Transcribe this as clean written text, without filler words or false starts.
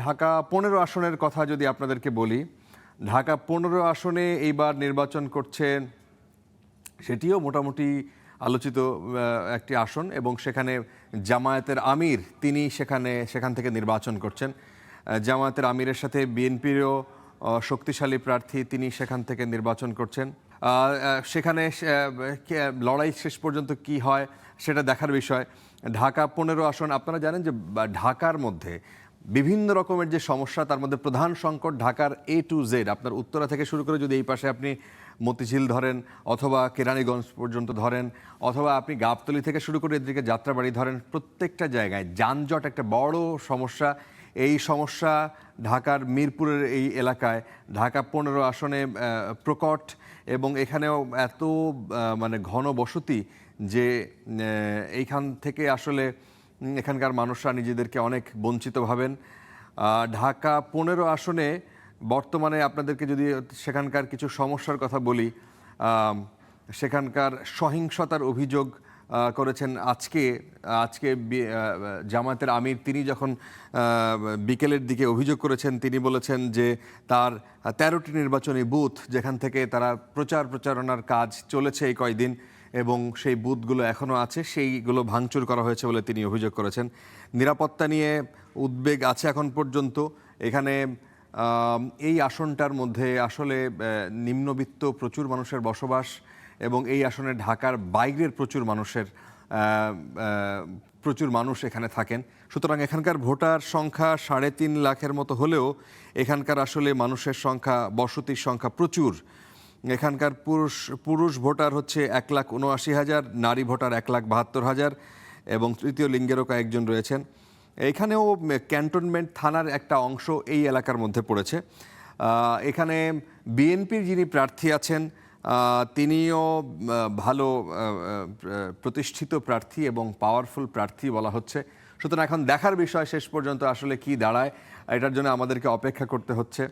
ঢাকা ১৫ আসনের কথা যদি আপনাদেরকে বলি, ঢাকা ১৫ আসনে এইবার নির্বাচন করছেন, সেটিও মোটামুটি আলোচিত একটি আসন এবং সেখানে জামায়াতের আমির তিনি সেখান থেকে নির্বাচন করছেন। জামায়াতের আমিরের সাথে বিএনপিরও শক্তিশালী প্রার্থী তিনি সেখান থেকে নির্বাচন করছেন। সেখানে লড়াই শেষ পর্যন্ত কি হয় সেটা দেখার বিষয়। ঢাকা ১৫ আসন আপনারা জানেন যে ঢাকার মধ্যে বিভিন্ন রকমের যে সমস্যা, তার মধ্যে প্রধান সংকট ঢাকার A to Z। আপনার উত্তরা থেকে শুরু করে যদি এই পাশে আপনি মতিঝিল ধরেন, অথবা কেরানীগঞ্জ পর্যন্ত ধরেন, অথবা আপনি গাবতলী থেকে শুরু করে এদিকে যাত্রাবাড়ি ধরেন, প্রত্যেকটা জায়গায় যানজট একটা বড় সমস্যা। এই সমস্যা ঢাকার মিরপুরের এই এলাকায় ঢাকা ১৫ আসনে প্রকট, এবং এখানেও এত মানে ঘন বসতি যে এইখান থেকে আসলে এখানকার মানুষরা নিজেদেরকে অনেক বঞ্চিত ভাবেন। ঢাকা ১৫ আসনে বর্তমানে আপনাদেরকে যদি সেখানকার কিছু সমস্যার কথা বলি, সেখানকার সহিংসতার অভিযোগ করেছেন আজকে জামায়াতের আমির তিনি যখন বিকেলের দিকে অভিযোগ করেছেন, তিনি বলেছেন যে তার ১৩টি নির্বাচনী বুথ যেখান থেকে তারা প্রচারণার কাজ চলেছে এই কয়দিন, এবং সেই বুথগুলো এখনও আছে, সেইগুলো ভাঙচুর করা হয়েছে বলে তিনি অভিযোগ করেছেন। নিরাপত্তা নিয়ে উদ্বেগ আছে এখন পর্যন্ত। এখানে এই আসনটার মধ্যে আসলে নিম্নবিত্ত প্রচুর মানুষের বসবাস, এবং এই আসনে ঢাকার বাইরের প্রচুর মানুষ এখানে থাকেন। সুতরাং এখানকার ভোটার সংখ্যা ৩.৫ লাখের মতো হলেও এখানকার আসলে মানুষের সংখ্যা, বসতির সংখ্যা প্রচুর। এখানকার পুরুষ ভোটার হচ্ছে ১,৭৯,০০০, নারী ভোটার ১,৭২,০০০, এবং তৃতীয় লিঙ্গেরও কয়েকজন রয়েছেন। এখানেও ক্যান্টনমেন্ট থানার একটা অংশ এই এলাকার মধ্যে পড়েছে। এখানে বিএনপির যিনি প্রার্থী আছেন তিনিও ভালো প্রতিষ্ঠিত প্রার্থী এবং পাওয়ারফুল প্রার্থী বলা হচ্ছে। সুতরাং এখন দেখার বিষয় শেষ পর্যন্ত আসলে কি দাঁড়ায়, এটার জন্য আমাদেরকে অপেক্ষা করতে হচ্ছে।